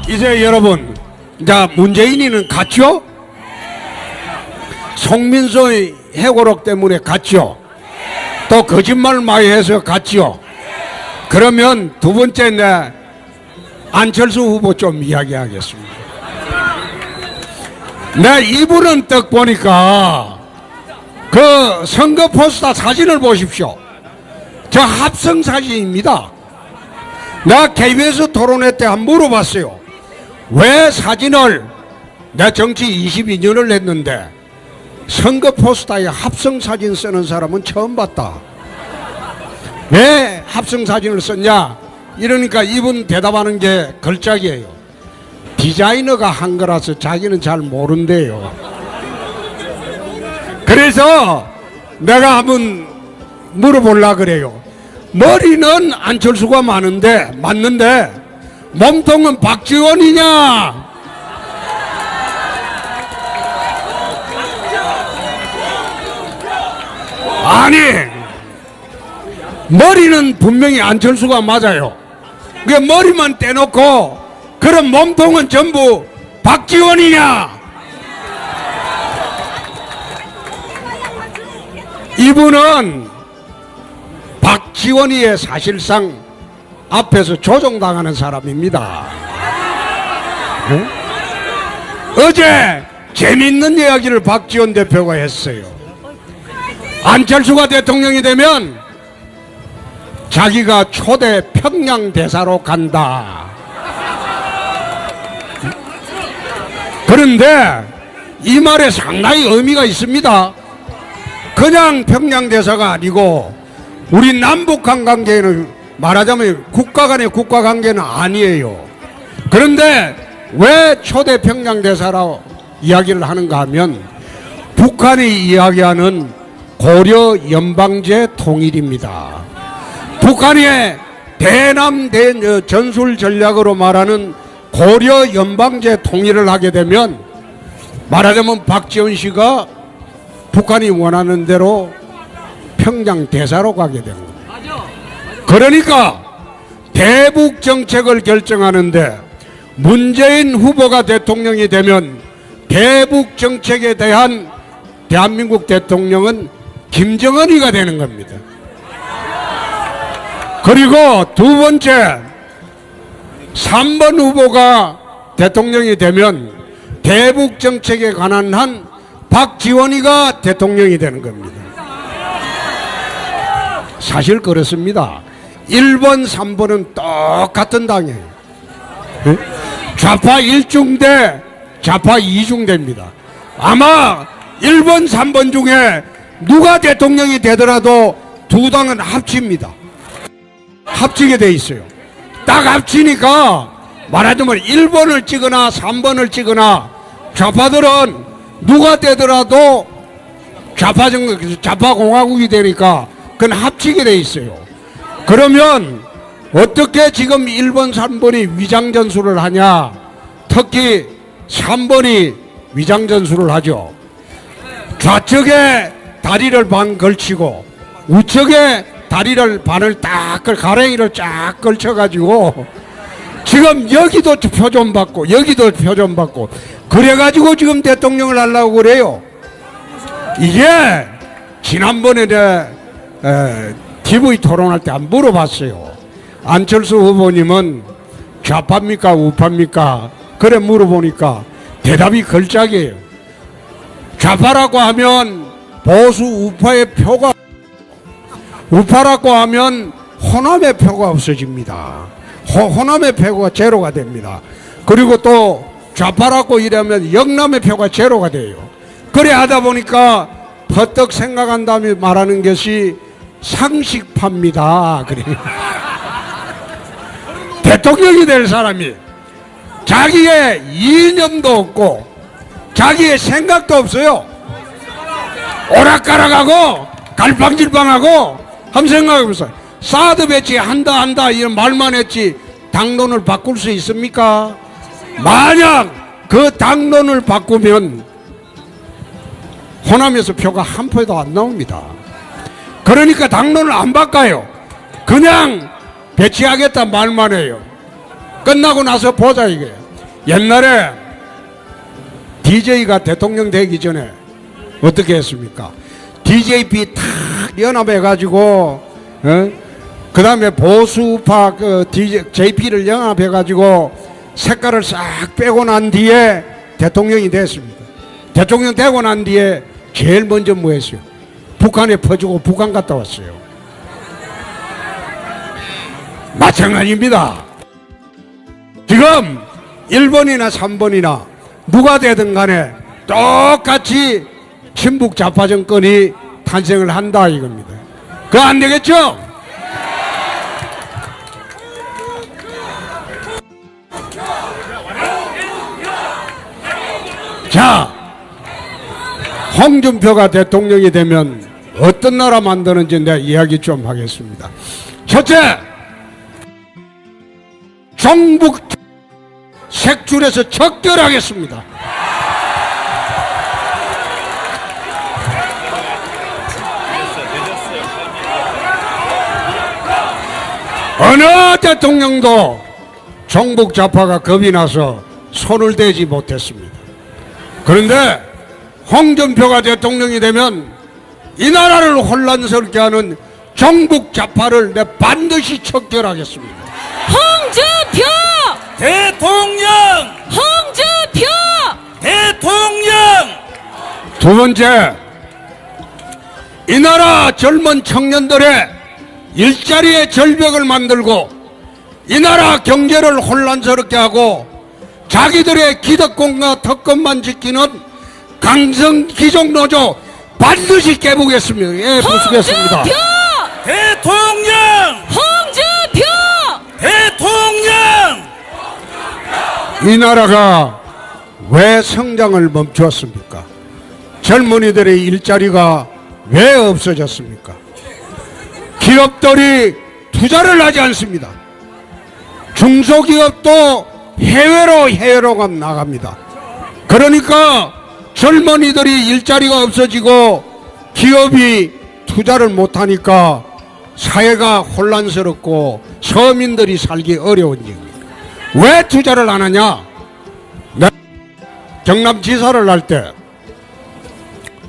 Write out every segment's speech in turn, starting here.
이제 여러분, 자, 문재인이는 갔죠? 송민수의 해고록 때문에 갔죠? 또 거짓말 많이 해서 갔죠? 그러면 두 번째 내 안철수 후보 좀 이야기하겠습니다. 내 이분은 딱 보니까 그 선거 포스터 사진을 보십시오. 저 합성 사진입니다. 내가 KBS 토론회 때 한번 물어봤어요. 왜 사진을, 내가 정치 22년을 했는데 선거 포스터에 합성 사진 쓰는 사람은 처음 봤다. 왜 합성 사진을 썼냐? 이러니까 이분 대답하는 게 걸작이에요. 디자이너가 한 거라서 자기는 잘 모른대요. 그래서 내가 한번 물어보려고 그래요. 머리는 안철수가 맞는데 몸통은 박지원이냐? 아니, 머리는 분명히 안철수가 맞아요. 그 머리만 떼놓고 그럼 몸통은 전부 박지원이냐? 이분은 박지원이의 사실상 앞에서 조종당하는 사람입니다. 네? 어제 재밌는 이야기를 박지원 대표가 했어요. 안철수가 대통령이 되면 자기가 초대 평양 대사로 간다. 그런데 이 말에 상당히 의미가 있습니다. 그냥 평양 대사가 아니고 우리 남북한 관계는 말하자면 국가 간의 국가 관계는 아니에요. 그런데 왜 초대 평양 대사라고 이야기를 하는가 하면 북한이 이야기하는 고려 연방제 통일입니다. 북한의 대남 전술 전략으로 말하는 고려 연방제 통일을 하게 되면 말하자면 박지원 씨가 북한이 원하는 대로 평양 대사로 가게 됩니다. 그러니까 대북 정책을 결정하는데 문재인 후보가 대통령이 되면 대북 정책에 대한 대한민국 대통령은 김정은이가 되는 겁니다. 그리고 두 번째 3번 후보가 대통령이 되면 대북 정책에 관한 한 박지원이가 대통령이 되는 겁니다. 사실 그렇습니다. 1번, 3번은 똑같은 당이에요. 좌파 1중대, 좌파 2중대입니다. 아마 1번, 3번 중에 누가 대통령이 되더라도 두 당은 합칩니다. 합치게 돼 있어요. 딱 합치니까 말하자면 1번을 찍거나 3번을 찍거나 좌파들은 누가 되더라도 좌파 공화국이 되니까 그건 합치게 돼 있어요. 그러면 어떻게 지금 1번, 3번이 위장전술을 하냐? 특히 3번이 위장전술을 하죠. 좌측에 다리를 반 걸치고 우측에 다리를 반을 딱 가랭이를 쫙 걸쳐가지고 지금 여기도 표좀 받고 여기도 표좀 받고 그래가지고 지금 대통령을 하려고 그래요. 이게 지난번에 TV 토론할 때 안 물어봤어요. 안철수 후보님은 좌파입니까 우파입니까? 그래 물어보니까 대답이 걸작이에요. 좌파라고 하면 보수 우파의 표가, 우파라고 하면 호남의 표가 없어집니다. 호남의 표가 제로가 됩니다. 그리고 또 좌파라고 이러면 영남의 표가 제로가 돼요. 그래 하다 보니까 퍼뜩 생각한 다음에 말하는 것이 상식파입니다. 그래. 대통령이 될 사람이 자기의 이념도 없고 자기의 생각도 없어요. 오락가락하고 갈팡질팡하고 한번 생각해보세요. 사드 배치 한다 이런 말만 했지 당론을 바꿀 수 있습니까? 만약 그 당론을 바꾸면 호남에서 표가 한 표도 안 나옵니다. 그러니까 당론을 안 바꿔요. 그냥 배치하겠다 말만 해요. 끝나고 나서 보자 이게. 옛날에 DJ가 대통령 되기 전에 어떻게 했습니까? DJP 탁 연합해가지고, 그 다음에 보수파 그 JP를 연합해가지고 색깔을 싹 빼고 난 뒤에 대통령이 됐습니다. 대통령 되고 난 뒤에 제일 먼저 뭐 했어요? 북한에 퍼주고 북한 갔다 왔어요. 마찬가지입니다. 지금 1번이나 3번이나 누가 되든 간에 똑같이 친북 좌파 정권이 탄생을 한다 이겁니다. 그거 안 되겠죠? 자, 홍준표가 대통령이 되면 어떤 나라 만드는지 내가 이야기 좀 하겠습니다. 첫째, 종북 색출해서 척결하겠습니다. 어느 대통령도 종북 좌파가 겁이 나서 손을 대지 못했습니다. 그런데 홍준표가 대통령이 되면 이 나라를 혼란스럽게 하는 종북 좌파를 내 반드시 척결하겠습니다. 홍준표 대통령! 홍준표 대통령! 두 번째, 이 나라 젊은 청년들의 일자리의 절벽을 만들고 이 나라 경제를 혼란스럽게 하고 자기들의 기득권과 특권만 지키는 강성기종노조 반드시 깨부겠습니다. 예, 부수겠습니다. 홍준표 대통령! 홍준표 대통령! 이 나라가 왜 성장을 멈추었습니까? 젊은이들의 일자리가 왜 없어졌습니까? 기업들이 투자를 하지 않습니다. 중소기업도 해외로 나갑니다. 그러니까 젊은이들이 일자리가 없어지고 기업이 투자를 못하니까 사회가 혼란스럽고 서민들이 살기 어려운 얘기입니다. 왜 투자를 안 하냐? 내가 경남지사를 할 때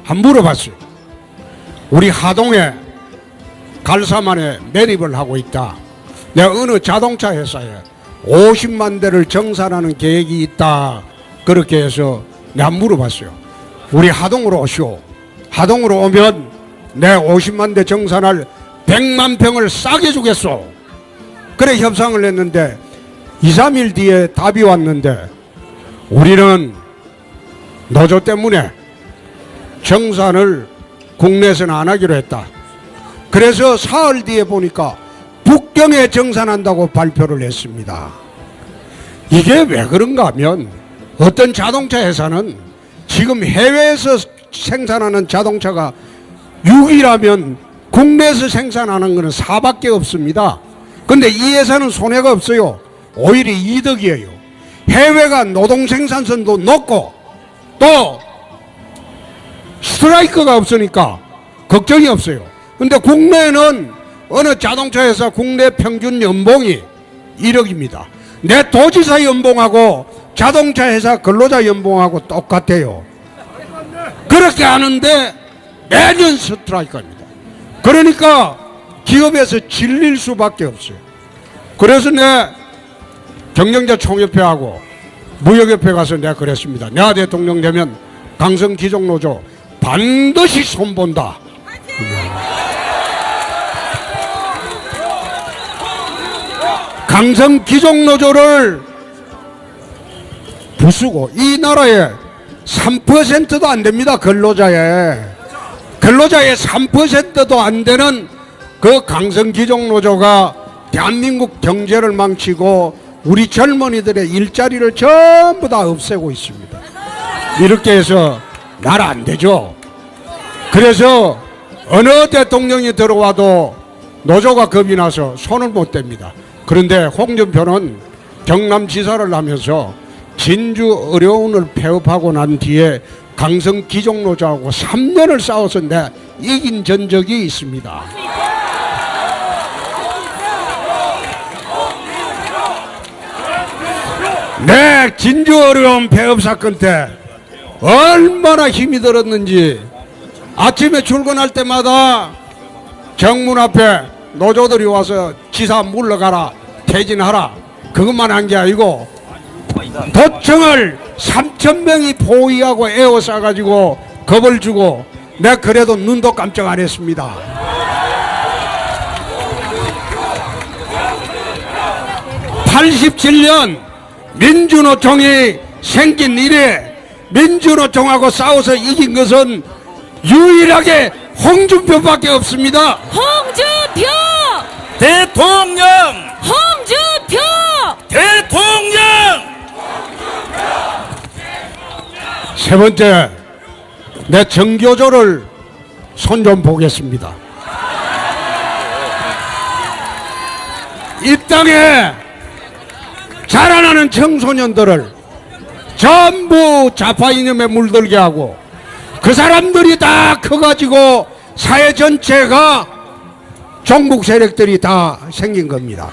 한 물어봤어요. 우리 하동에 갈사만에 매립을 하고 있다. 내가 어느 자동차 회사에 50만 대를 정산하는 계획이 있다. 그렇게 해서 내가 물어봤어요. 우리 하동으로 오시오. 하동으로 오면 내 50만 대 정산할 100만 평을 싸게 주겠소. 그래 협상을 했는데 2, 3일 뒤에 답이 왔는데 우리는 노조 때문에 정산을 국내에서는 안 하기로 했다. 그래서 사흘 뒤에 보니까 북경에 정산한다고 발표를 했습니다. 이게 왜 그런가 하면 어떤 자동차 회사는 지금 해외에서 생산하는 자동차가 6이라면 국내에서 생산하는 것은 4밖에 없습니다. 근데 이 회사는 손해가 없어요. 오히려 이득이에요. 해외가 노동 생산성도 높고 또 스트라이크가 없으니까 걱정이 없어요. 근데 국내에는 어느 자동차 회사 국내 평균 연봉이 1억입니다. 내 도지사 연봉하고 자동차 회사 근로자 연봉하고 똑같아요. 그렇게 하는데 매년 스트라이크입니다. 그러니까 기업에서 질릴 수밖에 없어요. 그래서 내 경영자 총협회하고 무역협회 가서 내가 그랬습니다. 내가 대통령 되면 강성기종노조 반드시 손본다. 강성기종노조를 부수고 이 나라에 3%도 안 됩니다. 근로자의 3%도 안 되는 그 강성기종노조가 대한민국 경제를 망치고 우리 젊은이들의 일자리를 전부 다 없애고 있습니다. 이렇게 해서 나라 안 되죠. 그래서 어느 대통령이 들어와도 노조가 겁이 나서 손을 못 댑니다. 그런데 홍준표는 경남지사를 하면서 진주 어려운을 폐업하고 난 뒤에 강성기종노조하고 3년을 싸워서 내가 이긴 전적이 있습니다. 내 진주 어려운 폐업 사건 때 얼마나 힘이 들었는지 아침에 출근할 때마다 정문 앞에 노조들이 와서 지사 물러가라 퇴진하라 그것만 한 게 아니고 도청을 3,000명이 포위하고 에워싸가지고 겁을 주고 내가 그래도 눈도 깜짝 안 했습니다. (87년) 민주노총이 생긴 이래 민주노총하고 싸워서 이긴 것은 유일하게 홍준표밖에 없습니다. 홍준표! 대통령! 홍준표! 대통령! 세 번째, 내 정교조를 손 좀 보겠습니다. 이 땅에 자라나는 청소년들을 전부 좌파 이념에 물들게 하고 그 사람들이 다 커가지고 사회 전체가 종북 세력들이 다 생긴 겁니다.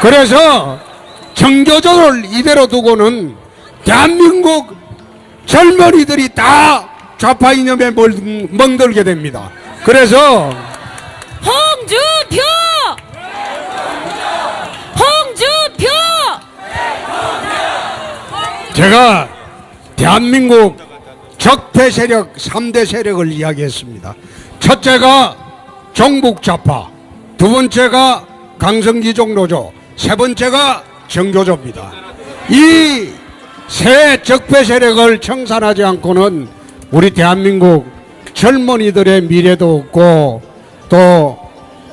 그래서 정교조를 이대로 두고는 대한민국 젊은이들이 다 좌파 이념에 멍들게 됩니다. 그래서 홍준표! 홍준표! 제가 대한민국 적폐 세력 3대 세력을 이야기했습니다. 첫째가 종북 좌파, 두 번째가 강성기종 노조, 세 번째가 정교조입니다. 이 세 적폐 세력을 청산하지 않고는 우리 대한민국 젊은이들의 미래도 없고 또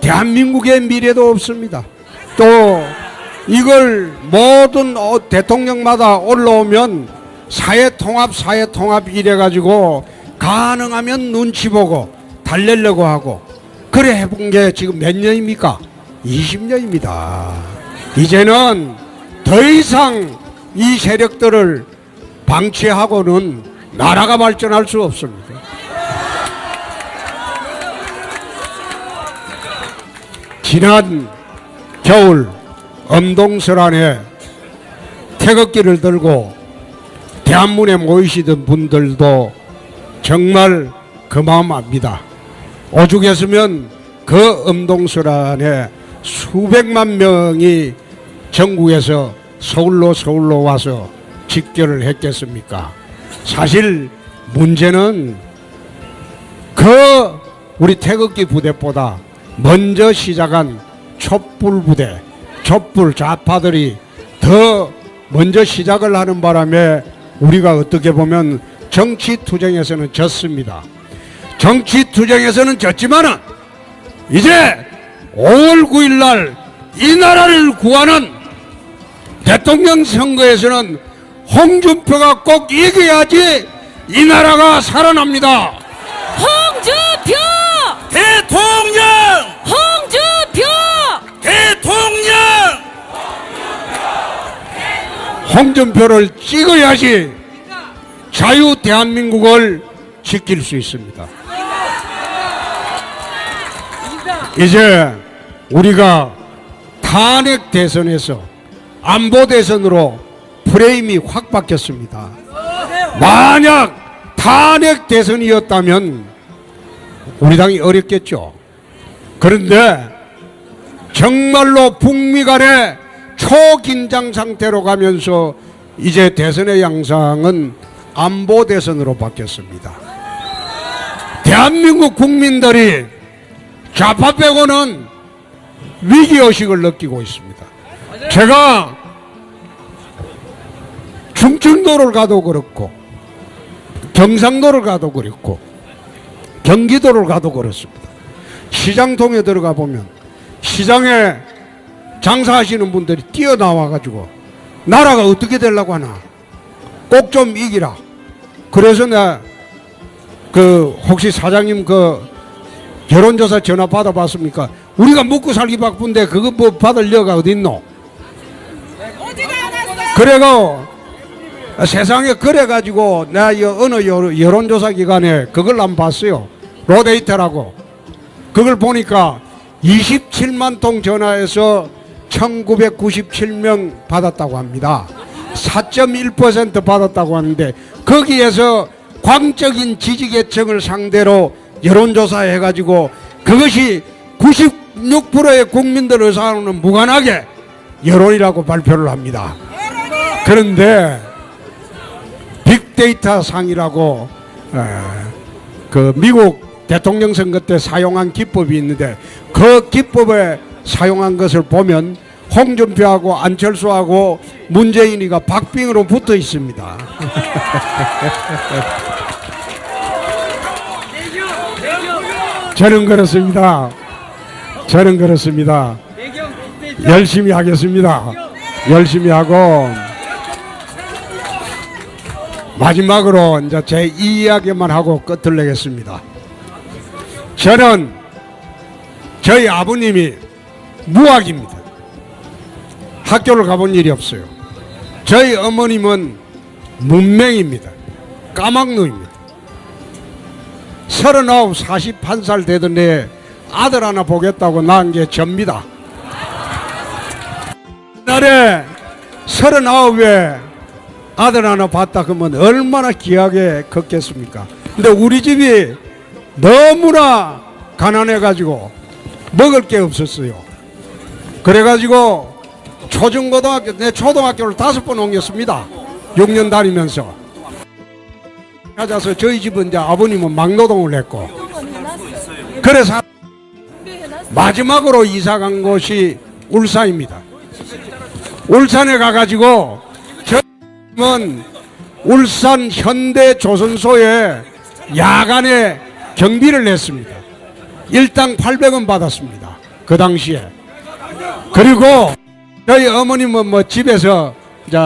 대한민국의 미래도 없습니다. 또 이걸 모든 대통령마다 올라오면 사회통합 이래가지고 가능하면 눈치 보고 달래려고 하고 그래 해본 게 지금 몇 년입니까? 20년입니다. 이제는 더 이상 이 세력들을 방치하고는 나라가 발전할 수 없습니다. 지난 겨울 엄동설안에 태극기를 들고 대한문에 모이시던 분들도 정말 그 마음 압니다. 오죽했으면 그 엄동설안에 수백만 명이 전국에서 서울로 와서 집결을 했겠습니까? 사실 문제는 그 우리 태극기 부대보다 먼저 시작한 촛불 부대, 촛불 좌파들이 더 먼저 시작을 하는 바람에 우리가 어떻게 보면 정치투쟁에서는 졌습니다. 정치투쟁에서는 졌지만은 이제 5월 9일 날 이 나라를 구하는 대통령 선거에서는 홍준표가 꼭 이겨야지 이 나라가 살아납니다. 홍준표! 대통령! 홍준표! 대통령! 홍준표를 찍어야지 자유 대한민국을 지킬 수 있습니다. 이제 우리가 탄핵 대선에서 안보 대선으로 프레임이 확 바뀌었습니다. 만약 탄핵 대선이었다면 우리 당이 어렵겠죠. 그런데 정말로 북미 간의 초긴장 상태로 가면서 이제 대선의 양상은 안보 대선으로 바뀌었습니다. 대한민국 국민들이 좌파 빼고는 위기의식을 느끼고 있습니다. 제가 충청도를 가도 그렇고 경상도를 가도 그렇고 경기도를 가도 그렇습니다. 시장통에 들어가 보면 시장에 장사하시는 분들이 뛰어나와 가지고 나라가 어떻게 되려고 하나 꼭 좀 이기라. 그래서 내가 혹시 사장님 여론조사 전화 받아봤습니까? 우리가 먹고 살기 바쁜데 그거 뭐 받을 여가 어디 있노? 그래가 세상에 그래가지고 내가 어느 여론조사 기관에 그걸 안 봤어요. 로데이터라고. 그걸 보니까 27만 통 전화해서 1997명 받았다고 합니다. 4.1% 받았다고 하는데 거기에서 광적인 지지계층을 상대로 여론조사 해가지고 그것이 96%의 국민들 의사와는 무관하게 여론이라고 발표를 합니다. 그런데 빅데이터 상이라고 그 미국 대통령 선거 때 사용한 기법이 있는데 그 기법에 사용한 것을 보면 홍준표하고 안철수하고 문재인이가 박빙으로 붙어 있습니다. 저는 그렇습니다. 저는 그렇습니다. 열심히 하겠습니다. 열심히 하고 마지막으로 이제 제 이야기만 하고 끝을 내겠습니다. 저는 저희 아버님이 무학입니다. 학교를 가본 일이 없어요. 저희 어머님은 문맹입니다. 까막누입니다. 39, 41살 되던 애 아들 하나 보겠다고 낳은 게 접니다. 옛날에 39에 아들 하나 봤다 그러면 얼마나 귀하게 컸겠습니까? 근데 우리 집이 너무나 가난해가지고 먹을 게 없었어요. 그래가지고 초중고등학교, 내 초등학교를 5번 옮겼습니다. 6년 다니면서. 찾아서 저희 집은 이제 아버님은 막노동을 했고, 그래서 마지막으로 이사 간 곳이 울산입니다. 울산에 가가지고 저는 울산 현대조선소에 야간에 경비를 냈습니다. 일당 800원 받았습니다. 그 당시에. 그리고 저희 어머님은 뭐 집에서 이제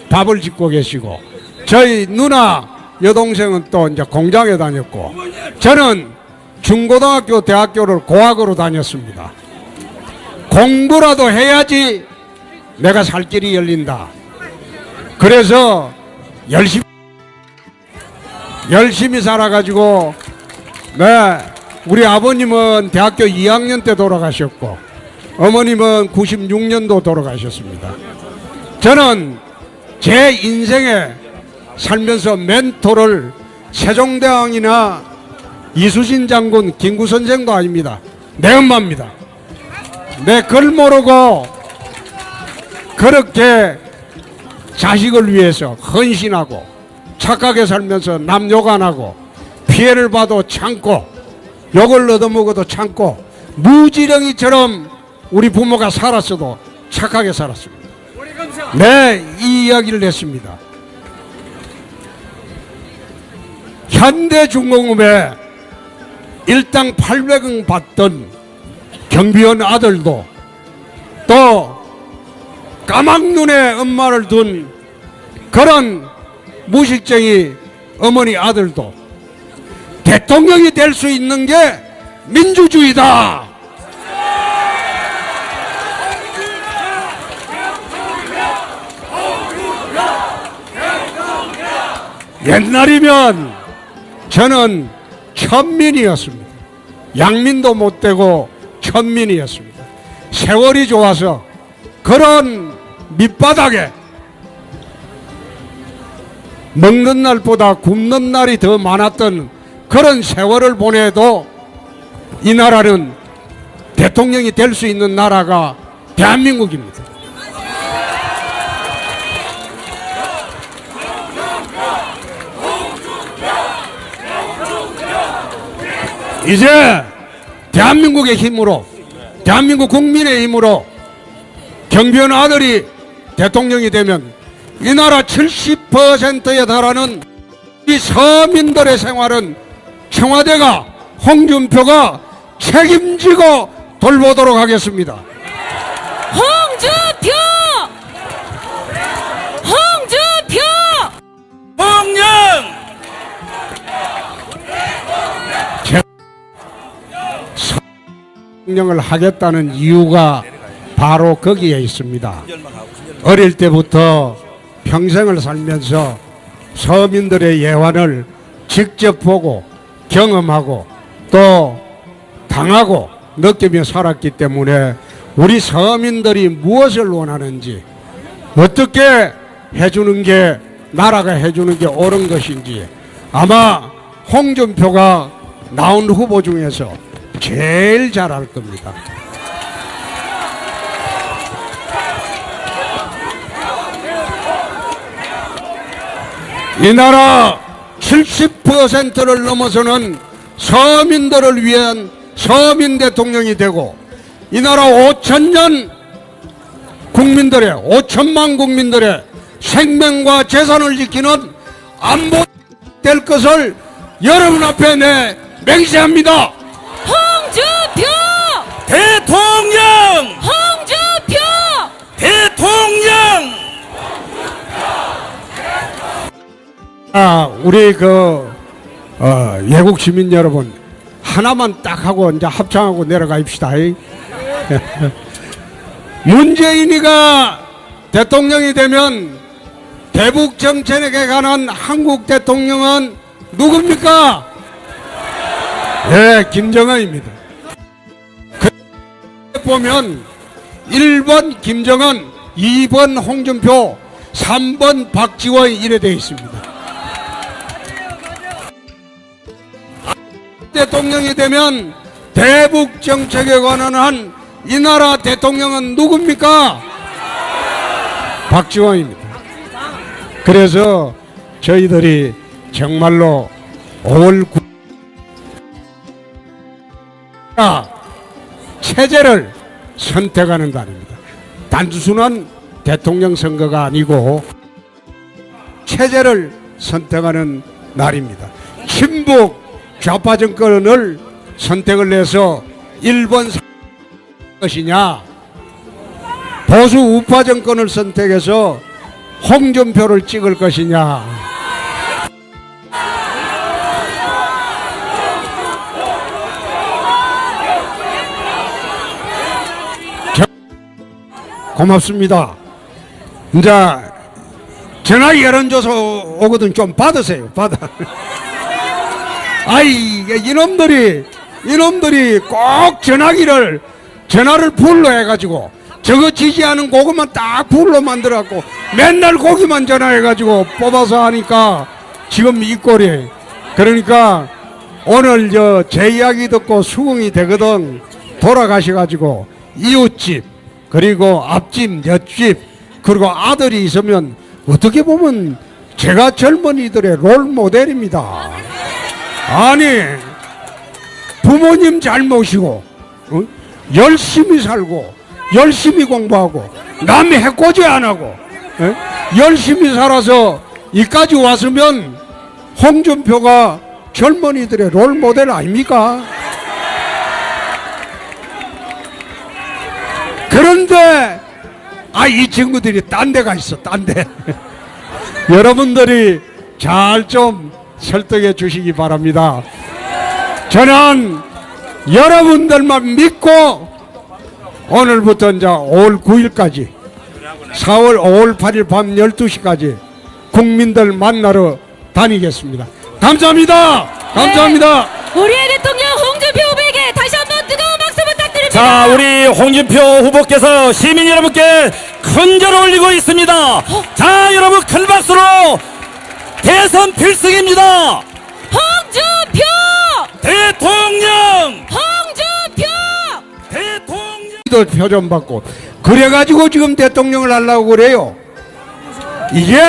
밥을 짓고 계시고, 저희 누나 여동생은 또 이제 공장에 다녔고, 저는 중고등학교, 대학교를 고학으로 다녔습니다. 공부라도 해야지 내가 살 길이 열린다. 그래서 열심히 살아가지고, 네, 우리 아버님은 대학교 2학년 때 돌아가셨고, 어머님은 96년도 돌아가셨습니다. 저는 제 인생에 살면서 멘토를 세종대왕이나 이수신 장군, 김구 선생도 아닙니다. 내 엄마입니다. 내 글 모르고 그렇게 자식을 위해서 헌신하고 착하게 살면서 남 욕 안 하고 피해를 봐도 참고 욕을 얻어먹어도 참고 무지렁이처럼 우리 부모가 살았어도 착하게 살았습니다. 네, 이 이야기를 했습니다. 현대중공업에 일당 800원 받던 경비원 아들도 또 까막눈에 엄마를 둔 그런 무식쟁이 어머니 아들도 대통령이 될 수 있는 게 민주주의다. 옛날이면 저는 천민이었습니다. 양민도 못 되고 천민이었습니다. 세월이 좋아서 그런 밑바닥에 먹는 날보다 굶는 날이 더 많았던 그런 세월을 보내도 이 나라는 대통령이 될 수 있는 나라가 대한민국입니다. 이제 대한민국의 힘으로, 대한민국 국민의 힘으로 경비원 아들이 대통령이 되면 이 나라 70%에 달하는 이 서민들의 생활은 청와대가, 홍준표가 책임지고 돌보도록 하겠습니다. 홍준표! 홍준표! 홍영! 대통령을 하겠다는 이유가 바로 거기에 있습니다. 어릴 때부터 평생을 살면서 서민들의 예환을 직접 보고 경험하고 또 당하고 느끼며 살았기 때문에 우리 서민들이 무엇을 원하는지, 어떻게 해주는 게 나라가 해주는 게 옳은 것인지 아마 홍준표가 나온 후보 중에서 제일 잘할 겁니다. 이 나라 70%를 넘어서는 서민들을 위한 서민 대통령이 되고 이 나라 5천년 국민들의 5천만 국민들의 생명과 재산을 지키는 안보 될 것을 여러분 앞에 내 맹세합니다. 홍준표! 대통령! 홍준표! 대통령! 우리 외국 시민 여러분 하나만 딱 하고 이제 합창하고 내려가입시다. 문재인이가 대통령이 되면 대북 정책에 관한 한국 대통령은 누굽니까? 네, 김정은입니다. 보면 1번 김정은, 2번 홍준표, 3번 박지원 이래 되어 있습니다. 대통령이 되면 대북 정책에 관한 한 이 나라 대통령은 누굽니까? 박지원입니다. 그래서 저희들이 정말로 5월 9일 체제를 선택하는 날입니다. 단순한 대통령 선거가 아니고 체제를 선택하는 날입니다. 친북 좌파 정권을 선택을 해서 1번 것이냐, 보수 우파 정권을 선택해서 홍준표를 찍을 것이냐. 고맙습니다. 이제 전화 여론조사 오거든 좀 받으세요. 받아. 아이 이놈들이 꼭 전화를 풀로 해가지고 저거 지지하는 그것만 딱 풀로 만들어갖고 맨날 거기만 전화해가지고 뽑아서 하니까 지금 이 꼴이. 그러니까 오늘 제 이야기 듣고 수긍이 되거든 돌아가셔가지고 이웃집 그리고 앞집 옆집 그리고 아들이 있으면 어떻게 보면 제가 젊은이들의 롤 모델입니다. 아니 부모님 잘 모시고 열심히 살고 열심히 공부하고 남 해코지 안 하고 열심히 살아서 이까지 왔으면 홍준표가 젊은이들의 롤 모델 아닙니까? 그런데 이 친구들이 딴 데가 있어. 딴 데. 여러분들이 잘 좀 설득해 주시기 바랍니다. 저는 여러분들만 믿고 오늘부터 이제 5월 9일까지 5월 8일 밤 12시까지 국민들 만나러 다니겠습니다. 감사합니다. 감사합니다. 우리의 대통령 홍준표 후보에게 다시 한번 뜨거운 박수 부탁드립니다. 자, 우리 홍준표 후보께서 시민 여러분께 큰 절 올리고 있습니다. 자, 여러분 큰 박수로 대선 필승입니다. 홍준표! 대통령! 홍준표! 대통령! 표전 받고 그래가지고 지금 대통령을 하려고 그래요. 이게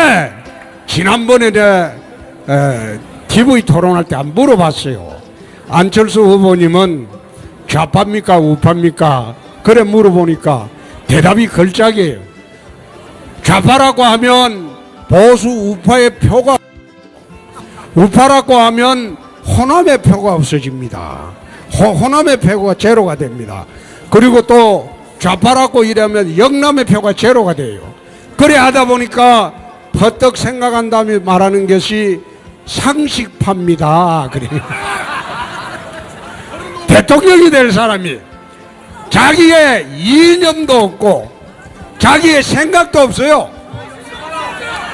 지난번에 TV 토론할 때 안 물어봤어요. 안철수 후보님은 좌파입니까 우파입니까? 그래 물어보니까 대답이 걸작이에요. 좌파라고 하면 보수 우파의 표가, 우파라고 하면 호남의 표가 없어집니다. 호남의 표가 제로가 됩니다. 그리고 또 좌파라고 이러면 영남의 표가 제로가 돼요. 그래 하다 보니까 퍼뜩 생각한 다음에 말하는 것이 상식파입니다. 그래. 대통령이 될 사람이 자기의 이념도 없고 자기의 생각도 없어요.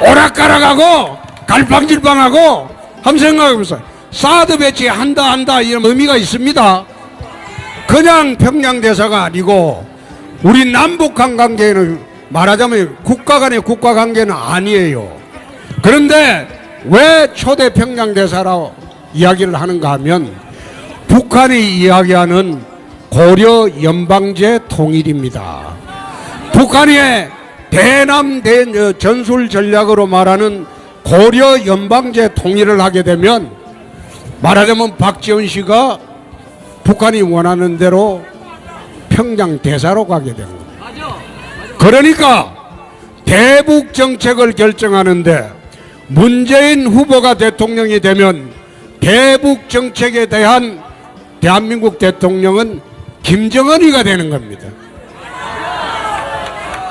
오락가락하고 갈팡질팡하고 한번 생각해보세요. 사드 배치한다 이런 의미가 있습니다. 그냥 평양대사가 아니고 우리 남북한 관계는 말하자면 국가 간의 국가 관계는 아니에요. 그런데 왜 초대 평양 대사라고 이야기를 하는가 하면 북한이 이야기하는 고려 연방제 통일입니다. 북한의 대남 전술 전략으로 말하는 고려 연방제 통일을 하게 되면 말하자면 박지원 씨가 북한이 원하는 대로 평양 대사로 가게 된 겁니다. 그러니까 대북 정책을 결정하는데 문재인 후보가 대통령이 되면 대북 정책에 대한 대한민국 대통령은 김정은이가 되는 겁니다.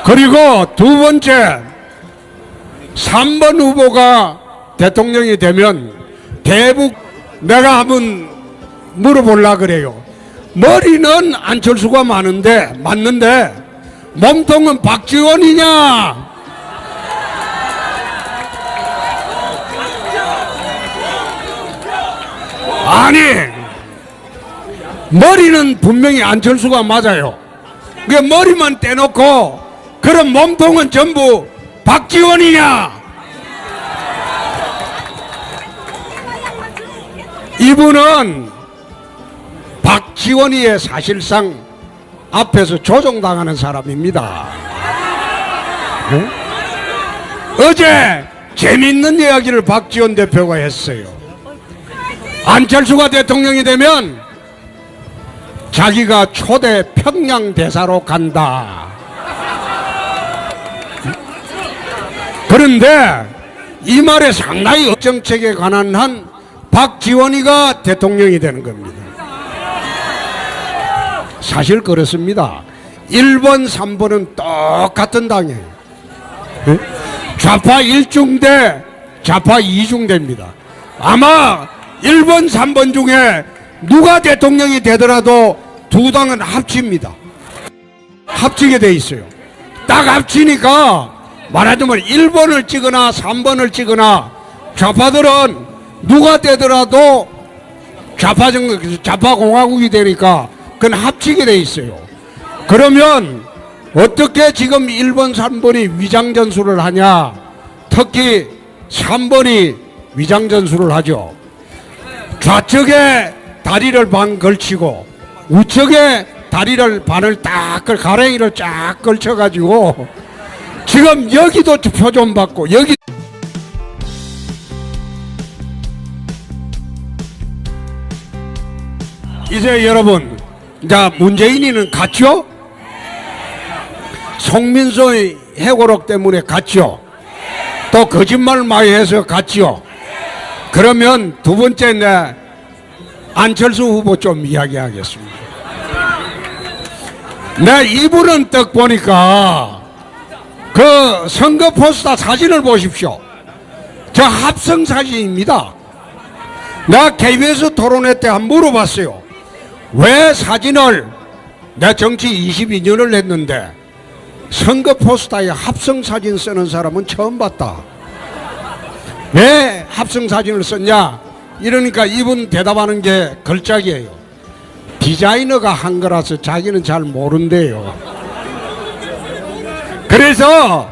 그리고 두 번째 3번 후보가 대통령이 되면 대북 내가 한번 물어보려고 그래요. 머리는 안철수가 맞는데 몸통은 박지원이냐? 아니, 머리는 분명히 안철수가 맞아요. 그 머리만 떼놓고 그럼 몸통은 전부 박지원이냐? 이분은 박지원이의 사실상 앞에서 조종당하는 사람입니다. 네? 어제 재밌는 이야기를 박지원 대표가 했어요. 안철수가 대통령이 되면 자기가 초대 평양 대사로 간다. 그런데 이 말에 상당히 정책에 관한 한 박지원이가 대통령이 되는 겁니다. 사실 그렇습니다. 1번, 3번은 똑같은 당이에요. 네? 좌파 1중대, 좌파 2중대입니다. 아마 1번, 3번 중에 누가 대통령이 되더라도 두 당은 합칩니다. 합치게 돼 있어요. 딱 합치니까 말하자면 1번을 찍거나 3번을 찍거나 좌파들은 누가 되더라도 좌파 공화국이 되니까 그건 합치게 돼 있어요. 그러면 어떻게 지금 1번, 3번이 위장전술을 하냐? 특히 3번이 위장전술을 하죠. 좌측에 다리를 반 걸치고 우측에 다리를 반을 딱 가랭이를 쫙 걸쳐가지고 지금 여기도 표 좀 받고 여기 이제 여러분 자 문재인이는 갔죠? 송민소의 해고록 때문에 갔죠? 또 거짓말 많이 해서 갔죠? 그러면 두 번째 내 안철수 후보 좀 이야기하겠습니다. 내 이분은 딱 보니까 그 선거 포스터 사진을 보십시오. 저 합성 사진입니다. 나 KBS 토론회 때 한번 물어봤어요. 왜 사진을 내 정치 22년을 했는데 선거 포스터에 합성 사진 쓰는 사람은 처음 봤다. 왜 합성 사진을 썼냐? 이러니까 이분 대답하는 게 걸작이에요. 디자이너가 한 거라서 자기는 잘 모른대요. 그래서